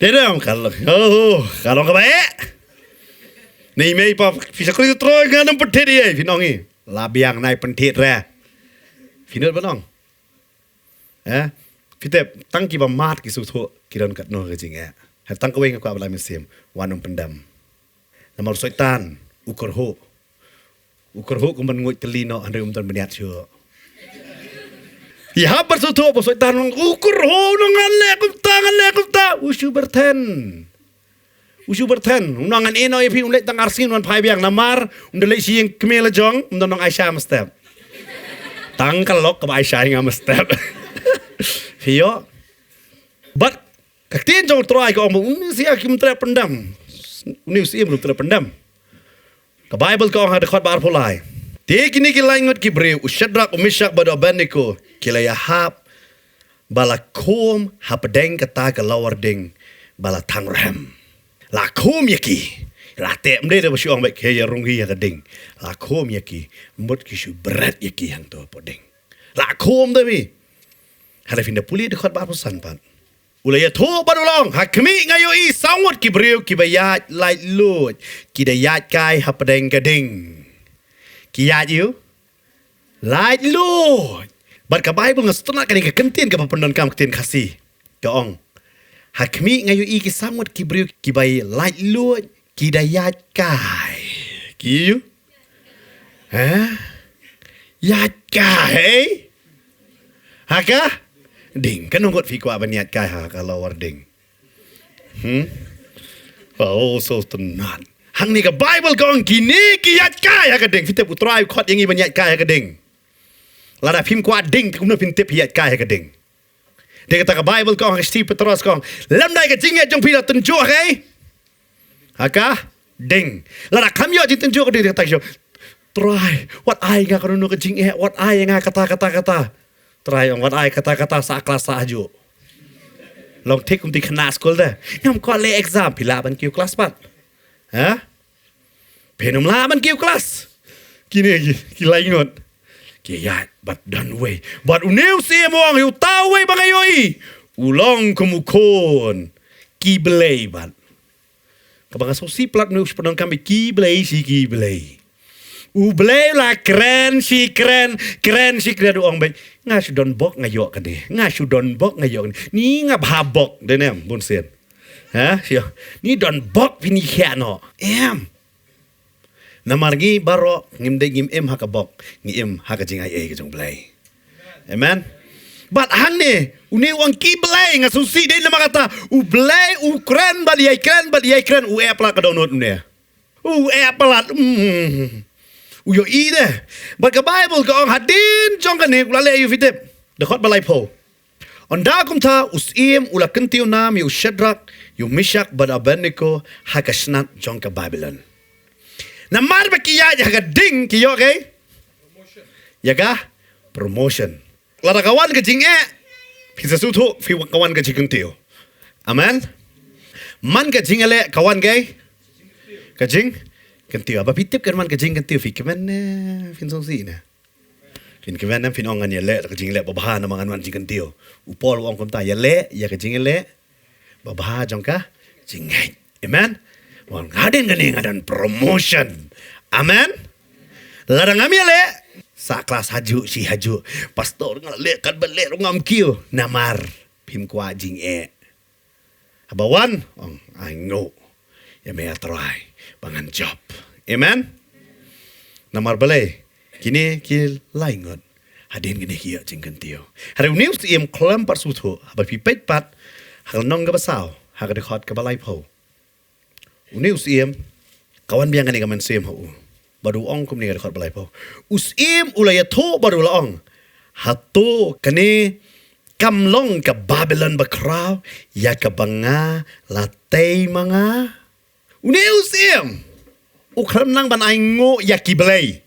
Dedam kalau ka bae. Ni mei pa bisa kali troy nganam petet dia finongi. Labiang nai pentit ra. Finot banong. Fitep tang ki ba mat ki su tho kiran kat no ka jing ha tang ka weng ka ba la mesim wanum pendam. Namar syaitan ukur ho ku man ngoi telino andre tan beniat syo. Ya bar su tho ba syaitan ukur ho ngan le ku ta usu berten. Unangan eno epi unlek tang arsin wan pai biang namar undele sieng kemela jong undang Aisyah mestep. Tang kalok ka Aisyah ngam mestep. Hiyo. But kaktin jong try ko mo siya kim tre pendam. Uni usia belum tre pendam. Ka Bible ko ada khot bar pulai. Te kini ki laingot ki breu Shadrach Meshach Abednego kilaya hap bala kom hapdeng kata ka lawar ding bala tangrem. La kom yaki. La te mde de basi ong bek ya rungi ya kading. La kom yaki mut ki su berat yaki hang to poding. La kom de mi. Hada finda puli de khot bar pusan pan. Ulaya tho badulong hakmi ngayo I sawot ki breu ki bayat light lut ki dayat kai hapdeng kading. Ki yat you light lut. But ka Bible ngastunat kani ka kentin ka papandon kam kentin kasih. Ka ong. Hakmi ngayo I ki sawot ki breu ki bay light lut ki dayat kai. Ki you? Yat kai. Haka? Ding, kan nunggut fi kwa baniat kai ha kalau war ding. Oh, so tenat. Hang ni ka Bible kong kini kiat kai ha ka ding. Fitep utrai khot yang I baniat kai ha ka ding. Lada phim kwa ding kumna fintep hiat kai ha ka ding. Dia kata ka Bible kong Steve Petros kong lam dai ka jinget jong pila tenjo kai. Haka ding. Lada kamyo jing tenjo ka ding kata syo. Try what I nga kono ka jinget what I nga kata. Try on what I kata-kata sa kelas sahaja. Long take untuk kena sekolah dah. Ngam kau le exam pila ban kiu kelas pat. Penum la ban kiu kelas. Kini kilai ngot. Kiyat but done way. But uneu si moang yu tahu way bangayoi. Ulong kumukon. Ki belai bat. Kabang asosi plat nu sepenang kami ki belai si ki belai. Ublay la keren si keren uang baik nga sudon bok ngayok kan ni nga sudon bok ngayok ni nga bhabok denem bunsen sio ni don bok pini khiano namargi baro ngimde ngim hakabok ngim hakajing ai ke jong blay amen but hang ni uni uang ki blay nga susi de nama kata ublay ukren bal yai kren u epla ka download ne epla Uyo ide, but ka Bible ka ong hadin jong kani ulale yu fitep. Dekot balai po. Onda kumta usim ula kentiu nam yu Shadrach yu Meshach Abednego hakasnat jong ka Babylon. Namar ba kiya ka ding kiyo kay? Yaga promotion. Lara kawan ka jing Pisa suto fi kawan ka kentiu. Amen. Man ka jingale kawan kay? Ka jing kentiu apa pitip kan man kajing kentiu fi kemen fin song si na fin kemen fin ongan ya le kajing le babaha na mangan man jing kentiu upol ong kom ta ya le ya kajing le babaha jong ka jingai amen wan ngaden gani ngadan promotion amen larang ami le sa kelas haju si haju pastor ngale kan bele ngam kiu namar pim kwa jing abawan ong I know ya me try bangan job. Amen. Namar balai. Kini kil laingot. Hadin gini kia jingkan tio. Hari unius iem kelam par sutu. Habar pipet pat. Hakal nong ka basau. Hakal dekot ka balai po. Unius iem. Kawan biang kani kaman siem ho. Baru ong kum ni ka dekot balai po. Us iem ulaya to baru laong. Hato kani kamlong ka Babylon bakraw. Ya ka banga latay mga. Unius iem. Ukram nang ban ai ngo ya kiblei.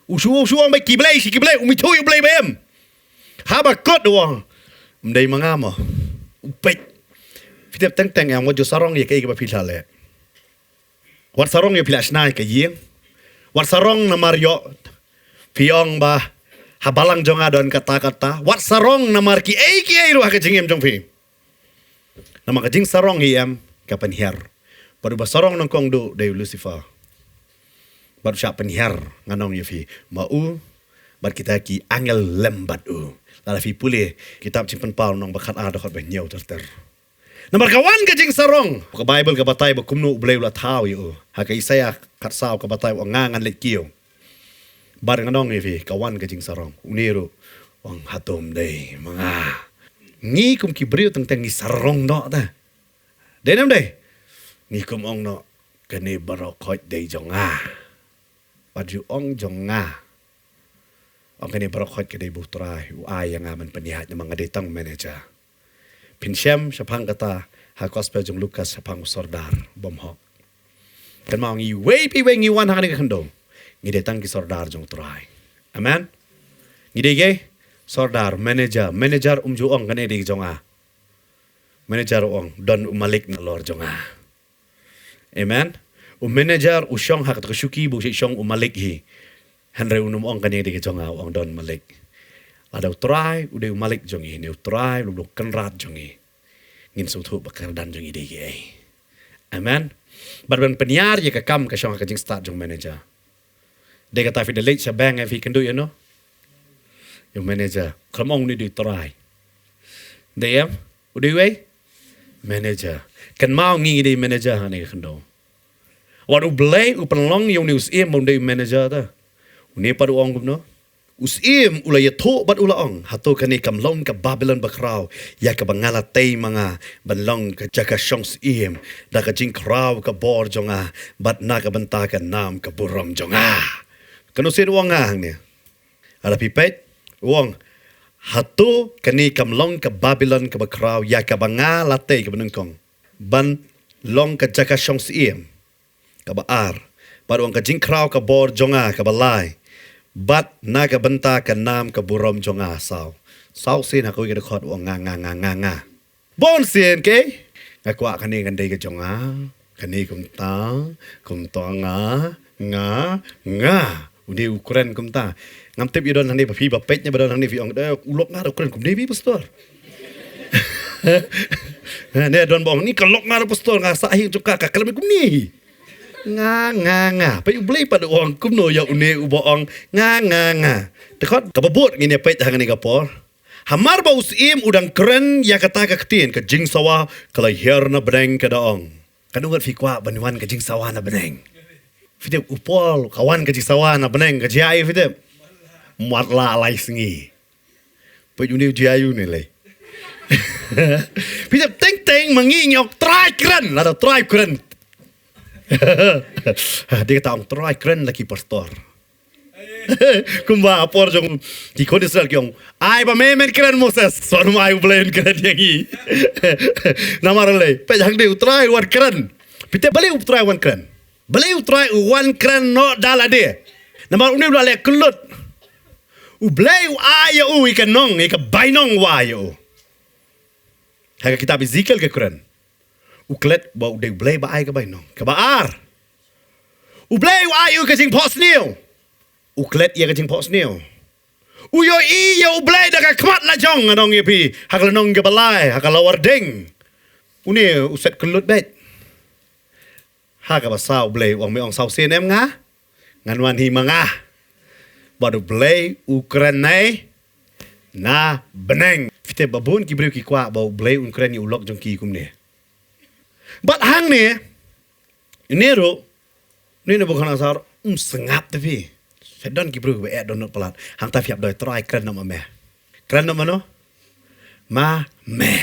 Usuang ba kiblei si kiblei umi thui blei bem. Haba kot wong. Mdei mangamo. Upet. Fitep teng yang wajo sarong ya kai ba pilale. Wat sarong ya pilas nai ka yeng. Wat sarong na Mario. Piong ba habalang jong adon kata-kata. Wat sarong na marki ki ru ha ka jingem jong pi. Nama ka jing sarong hiam ka penhiar. Baru ba sarong nang kong do de Lucifer. Baru siap penhiar nganong yafi. Mau bar kita ki angel lembat Lala fi pulih kitab simpan paul nang bakat ada kat benyau ter. Nomor kawan ka jing sarong. Ka Bible ka batay ba kumno blay la taw yu. Ha ka Isaya kat saw ka batay wa ngangan let kiyo. Bar nganong yafi kawan ka jing sarong. Uniru wang hatom day mga ngi kum kibriyo tentang ni sarong no ta. Denam day. Ngi kum ong no kani barokot day jonga. Baju ong jonga. Ang kani barokot kadai butray uay yang aman panihat ng mga ditang manager. Pinsyam sa pang kata ha gospel jong Lucas sa pang sordar bomhok. Kan mau ngi way pi way ngi wan ha ni kando. Ngi ditang ki sordar jong tray. Amen. Ngi dege sordar manager umju ong kani di jonga. Manager ong don umalik na lor jonga. Amen. Manager usyong hak taksyuki bu syong umalik hi. Henry unum ong kani di jonga ong don malik. Ada try udah umalik jongi ni try lu kenrat jongi. Ngin sutu bakardan jongi digi. Amen. Barban penyiar ya kam ka syong ka jing start jong manager. De kata fi the late sa bang if he can do you know. Yung manager kramong ni di try. Deyam udah way manager. Kan mau ngi di manager hani kendo. Waru blay upenlong yung news mo di manager ta. Uni padu ong no. Usim ulay to bat ulaong hato kani kamlong ka Babylon bakraw ya ka bangala tay mga banlong ka jaka syongs im da ka jing kraw ka bor jonga bat na ka banta ka nam ka burom jonga. Kano sin uang nga ni. Ala pipet uang hato kani kamlong ka Babylon ka bakraw ya ka bangala tay ka banungkong ban long ka jaka syongs im ka baar baru ang ka jing kraw ka bor jonga ka balay. Bat naga benta ka nam ka burom jonga saw. Saw sin ako yung rekod o nga. Bon sin ke? Ngakwa kani ganday ka jonga. Kani kumta nga. Udi ukuran kumta. Ngamtip yun doon papi bapet niya ba doon fi ong ulok nga ukuran kumdi bi pastor. Ne doon bong ni kalok nga pastor nga sahi juga kakalami kumni. Nga. Pai ulay pada orang kumno ya une uboong nga. Tekot kababut ngini pait hang ni kapor. Hamar ba usim udang keren ya kata ka ketin ka jing sawa kala her na beneng ka daong. Kanugat fi kwa banwan ka jing sawa na beneng. Fitep upol kawan ka jing sawa na beneng ka jai fitep. Matla lai singi. Pai uni jayu ni lai. Fitep teng mangi nyok try keren la try keren. Dia kata orang try keren lagi pastor. Kumba apor jong di kode sel kyong. Ai ba men keren Moses. Suanu mai ublen keren yang i. Nama rale. Pe jang de try wan keren. Pite balik try wan keren. Balik try wan keren no dala de. Nama uni bla le kelut. Ublay ayo ikan nong ikan bainong wayo. Haga kitab Ezekiel ke keren. Uklet ba uday blay ba ay kabay no kabaar ublay wa ayu kajing posnil uklet ya kajing posnil uyo iyo ublay da ka kmat la jong anong yepi hakala nong gabalay hakala warding uni uset kelut bet haka ba saw blay wang me ong saw sin em nga nganwan hi manga baru blay ukren nay na beneng fite babun kibriu ki kwa ba blay ukren ni ulok jong ki kumne. Bat hang ni, ni bukan asar sengap tapi. Sedon kibru be don pelat. Hang ta fiap doi try keren nama me. Keren nama no? Me.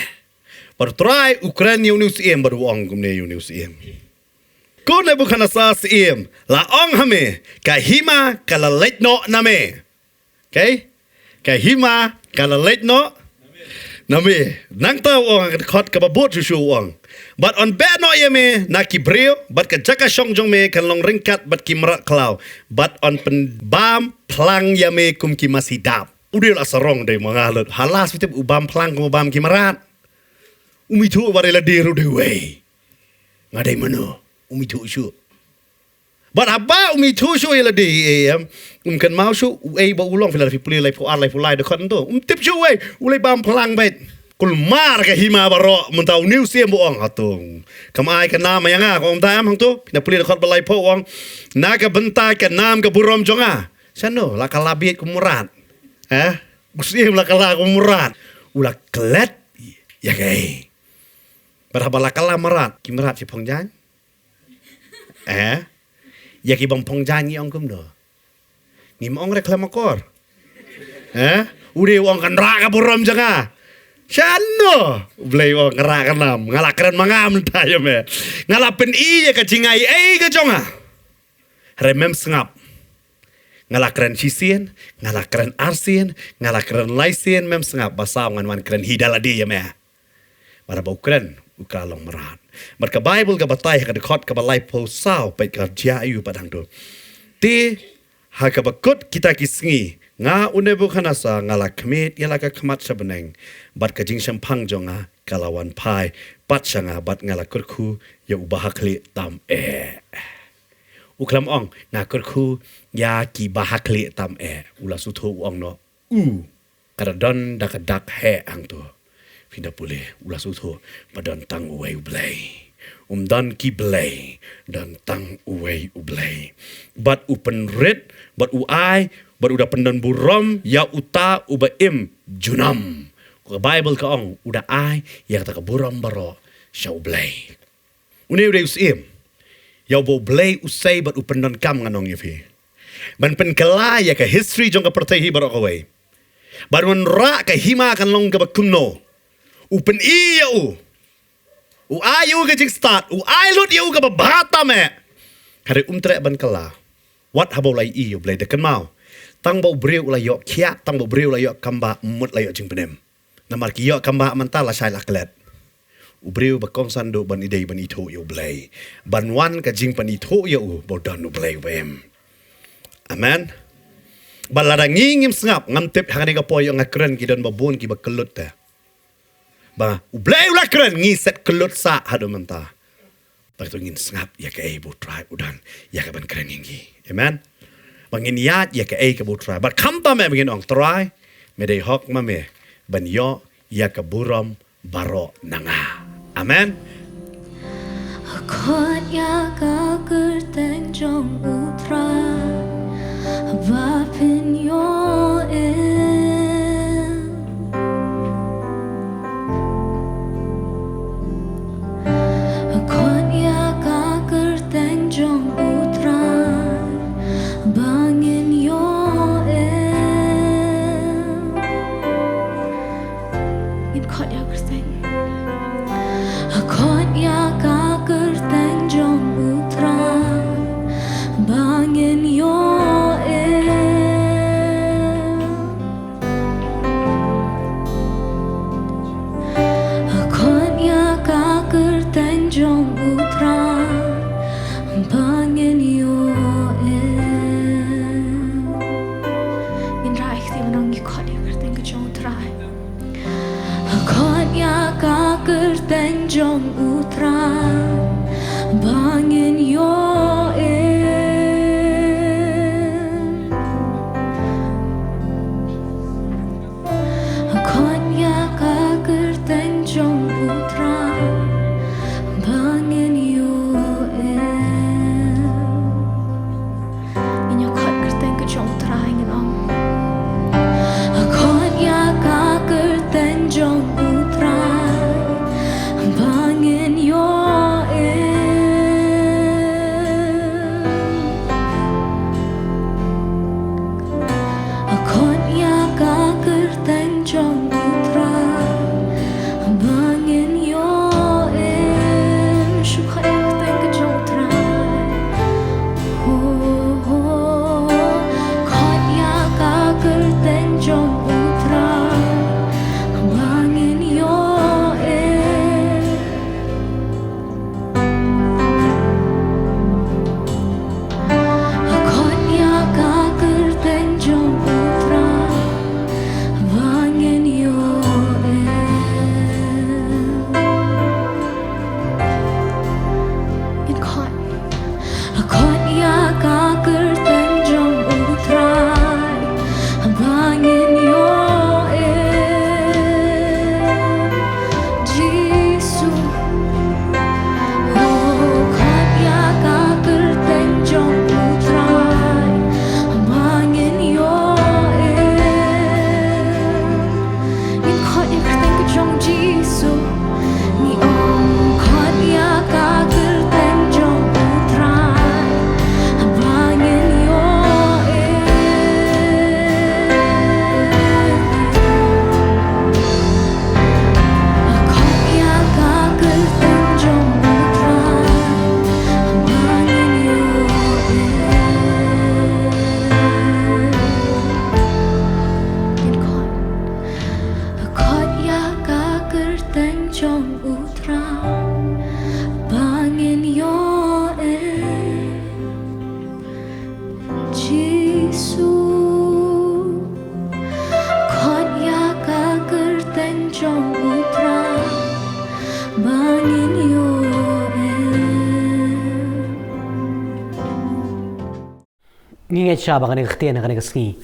Baru try Ukraine news baru ong kumne news Ko ne bukan asar la ong hame kahima kala let no name. Okay? Kahima kala let no name. Nang tau ong kot kababot susu ong. But on bed no yame na ki brio, but ka jaka shong jong me kan long ringkat but ki merak klau. But on pen bam plang yame kum ki masidap. Udil asarong de mangalut. Halas fitip ubam plang kum ubam ki merat. Umi tu warela diru de way. Ngadai mano, umi tu syu. But apa umi tu syu yela de kan mau syu ba ulong fila fi puli lai pu ar lai pu lai de kon tu. Tip syu way, ulai bam plang bait. Kul mar ka hima baro mentau new siem buang atung kamai ka nama yang ko tam hang tu pina puli dekat balai po wang naga bentai ka nam ka burom jonga sano la kalabit ku murat gusiem la kala ku murat ula klet ya kai berapa la kala marat ki marat si pongjan ya ki bang pongjan ni ong kum do ni mong reklam kor udah wang kan ra ka burom jonga Shano, blay wong ngerakan nam, ngalakren mangam tayo me, ngalapin iya ka jingai ka jonga, remem sengap, ngalakren sisien, ngalakren arsien, ngalakren laisien mem sengap basam ngan kren hidaladi ya me, para bukren ukalong merat, merka Bible ka batay ka dekot ka balay po saw pait ka jayu padang do, ti ha ka bakut kita kisngi. Nga unebu kanasa ngala kemit yala ka kemat sabeneng bat ka jing sampang jonga kalawan pai pat sanga bat ngala kurku ya ubahakli tam uklam ong na kurku ya ki bahakli tam ula sutu ong no karadon dakadak he ang to pinda pule ula sutu padon tang uwei ublay dan ki blay dan tang uwei ublay bat upen red bat uai baru udah pendan buram ya uta uba junam. Ke Bible ka ong udah ai ya kata ke buram baro syau blay. Uni udah usim. Ya bo blay usai bat upendan kam nganong yafi. Ban pen kala ya ke history jong ka pertehi baro kawai. Baru ra ka hima kan long ka bakunno. Upen iya u. U ayu ka jing start. U ai lut ya u ka babata me. Kare umtre ban kala. What habo lai iyo blay dekan mau. Tang bau breu la yok kia, tang bau breu la yok kamba mut la yok jing penem. Namar ki yok kamba manta la shai la klet. Ubreu bakong sando ban idei ban ito yo blay. Ban wan ka jing pan ito yo bodan no blay wem. Amen. Balada ngingim sngap ngam tip hangani ka poyo ngakren ki don babun ki bakelut te. Ba ublay la kren ngi set kelut sa hado manta. Bakto ngin sngap ya ka bo try udan ya ka ban kren ngi. Amen. Bangin yat ya ke ke bu try but kam ta me begin ong try me dei hok ma me ban yo ya ke buram baro nanga amen akot ya ka kerteng jong utra ba pin yo akot ya ka kerteng jong utra bangin yo in khot ya kerteng akot ya ka kerteng jong utra bangin yo akot ya ka kerteng jong utra bangin yo ya ka kerteng jong utra bangin yo akot ya ka kerteng jong utra bangin yo inyo kot kerteng ke jong utra ingin ong akot ya ka kerteng jong utra bangin nginget siya baka nagkatiyan na kanagaski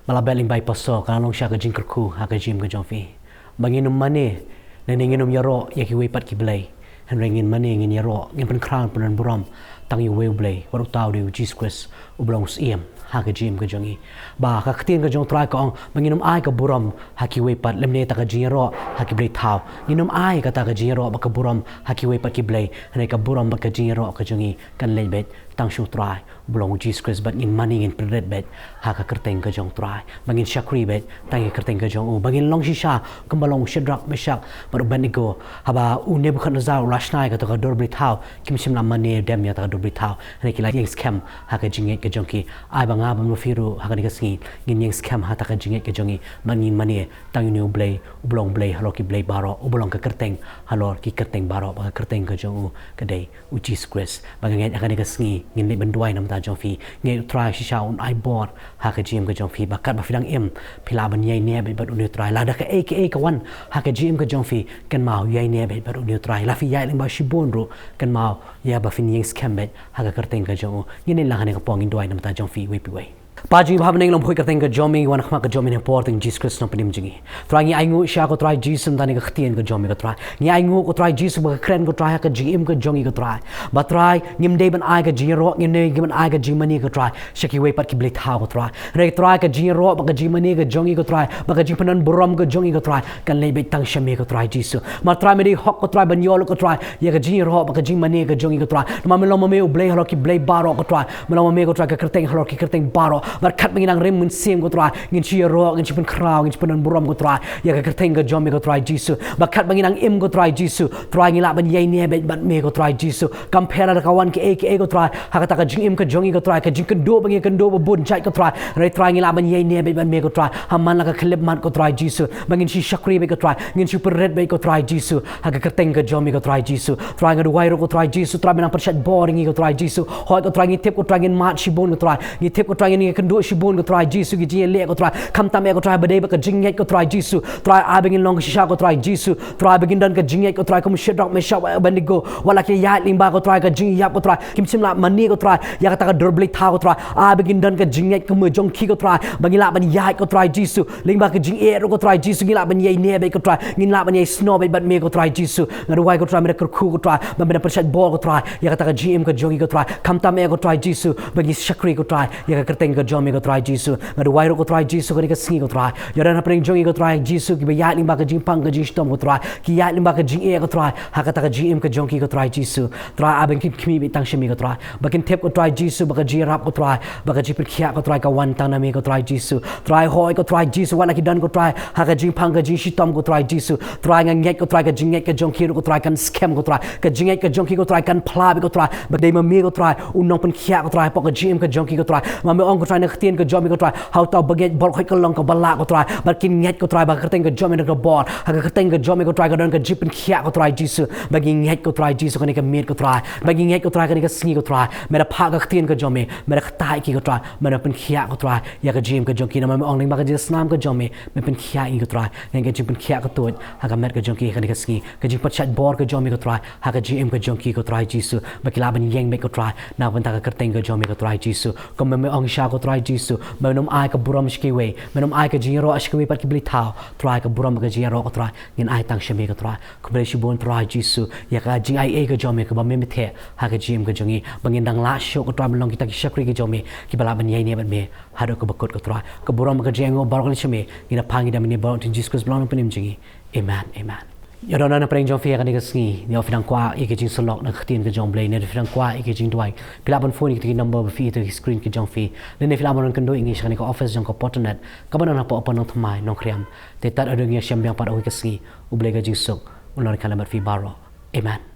malabeling by paso kanalong siya ka jinkerku ha ka jim ka jomfi banginum mani naninginum yaro yakiway pat kiblay hanringin mani ngin yaro ngin pen crown pen buram tangi way blay waru taw de Jesus Christ ublong siem ha ka jim ka jongi ba ka katiyan ka jong try ka ong banginum ai ka buram hakiway pat lemne ta ka jiro hakiblay taw nginum ai ka ta ka jiro ba ka buram hakiway pat kiblay hanay ka buram ba ka jiro ka jongi kan lebet tang shu try belong Jesus Christ but in money in predet bet ha ka kerteng ka jong try bangin syakri bet tangi kerteng ka jong bangin long shisha kambalong shedrak meshak but banigo haba Nebuchadnezzar rashnai ka to ka dor brithau kim sim lam mane dem ya ta dor brithau ne ki like scam ha ka jinget ka jongki ai banga bam firu ha ka ni ka singi ngin yang scam ha ta ka jinget ka jongi mangin mane tangi new blay ublong blay haloki blay baro ublong ka kerteng halor ki kerteng baro ba kerteng ka jong ka dei Jesus Christ bangin ka ni ka singi ngin le benduai nam ta jong fi nge try shisha un I bor ha ka jim ka jong fi bakat ba fidang em phila ban yai ne be bat un try la da ka aka ka wan ha ka jim ka jong fi kan mau yai ne be bat un try la fi yai ling ba shibon ro kan mau ya ba fin yeng scam bet ha ka kerteng ka jong ngin la ne ka pong in duai nam ta jong fi we pi we Paji bhavneng long phoi kerteng ka jomi wan khma ka jomi ne porting Jesus Christ no panim jingi try ngi aingu sha ko try Jesus tani ka khtien ka jomi ka try ngi aingu ko try Jesus ba kren ko try ka jim ka jongi ka try ba try ngim de ban ai ka jiro ngim ne ngim ai ka jimani ka try shaki we pat ki blit ha ko try re try ka jiro ba ka jimani ka jongi ka try ba ka jipanan buram ka jongi ka try kan le be tang shame ka try Jesus ma try me de hok ko try ban yol ko try ya ka jiro ba ka jimani ka jongi ka try ma me lo me u blay halo ki blay baro ko try me lo me ko try ka kerteng halo ki kerteng baro berkat menginang rem mun sim ko try ngin chi ro ngin chi pen kraw ngin chi pen buram ko try ya ka kerteng ka jomi ko try Jesus berkat menginang im ko try Jesus try ngila ban yai ne bet me ko try Jesus compare ka kawan ke ko try ha ka ta ka jing im ka jongi ko try ka jing kendo bangi kendo bun chai ko try re try ngila ban yai ne bet me ko try ha man la ka klip man ko try Jesus bangin chi shakri be ko try ngin chi per red be ko try Jesus ha ka kerteng ka jomi ko try Jesus try ngadu wai ro ko try Jesus try menang persat boring ko try Jesus hoi ko try ngi tip ko try ngin mat shi bon ko try ngi tip ko try ngin kendo shi bon ko try Jesus gi je le ko try kam tam ko try bade ba ka jinget ko try Jesus try a begin long shisha ko try Jesus try begin dan ka jinget ko try kom shedrak me shaw bandigo wala ke ya limba ko try ka jing ya ko try kim sim la mani ko try ya ka ta ka dorbli tha ko try a begin dan ka jinget ko mo jong ki ko try bangila ban ya ko try Jesus limba ka jing e ko try Jesus ngila ban ye ne be ko try ngila ban ye snow be ban me ko try Jesus ngadu wai ko try me ko ku ko try ban be persat bol ko try ya ka ta ka gm ko jongi ko try kam tam ko try Jesus bagi shakri ko try ya ka kerteng ko jomi ko try Jesus ngadu wai ro ko try Jesus ko ni ka singi ko try ya dan apring jongi ko try Jesus ki be ya limba ka jing pang ka jing stom ko try ki ya limba ka jing e ko try ha ka ta ka gm ko jongi ko try Jesus try abeng ki kimi be tang shemi ko try bakin tep ko try Jesus baka ji rap ko try baka ji perkhia ko try ka wan tang na me ko try Jesus try hoi ko try Jesus wala ki dan ko try ha ka jing pang ka jing stom ko try Jesus try ngang ko try ka jing ka jongi ko try kan scam ko try ka jing ka jongi ko try kan pla ko try bak dei ma me ko try unong pen khia ko try pok ka gm ka jongi ko try ma me ong ko try na ktien ka jomi ko try how to baget bol khoi ka long ka bala ko try bakin nget ko try bak kerteng ka jomi ka bor ha ka kerteng ka jomi ko try ka dan ka jip pen khia ko try Jesus bagi nget ko try Jesus ka ni ka met ko try bagi nget ko try ka ni ka singi ko try mera pha ka ktien ka jomi mera khtai ki ko try mera pen khia ko try ya ka gm ka jongi na ma me ong ling ba ka Jesus nam ka jomi me pen khia in ko try ngen ka jip pen khia ka tot ha ka met ka jongi ka ni ka singi ka jip pat chat bor ka jomi ko try ha ka gm ka jongi ko try Jesus bakila ban yeng me ko try na ban ta ka kerteng ka jomi ko try Jesus ko me ong sha ko try Jesus me nom ai ka buram shki we me nom ai ka jiro ashki we pat ki bli thao try ka buram ka jiro ko try ngin ai tang shemi ko try ko bre shi bon try Jesus ya ka jing ai e ka jomi ko ba me the ha ka gm ka jongi bangin dang la sho ko try long ki ta ki shakri ki jomi ki bala ban yeng ne ban me ha do ko bakot ko try ko buram ka jengo bar ko shemi ngina pangi da me ba Jesus Christ blong panim jingi amen amen ya dona na preng jong fia ka ni ka singi ni ofidang kwa e ke jing solok na khtien ka jong blay ne ofidang kwa e ke jing duai pila ban phone ki number ba fi to screen ki jong fi ne fila ban kan do english ka ni ka office jong ka potnet ka ban na po apa nong thamai nong kriam te tat adung ya syam yang pat o ka singi u blay ka jing sok ulor kalamat fi baro amen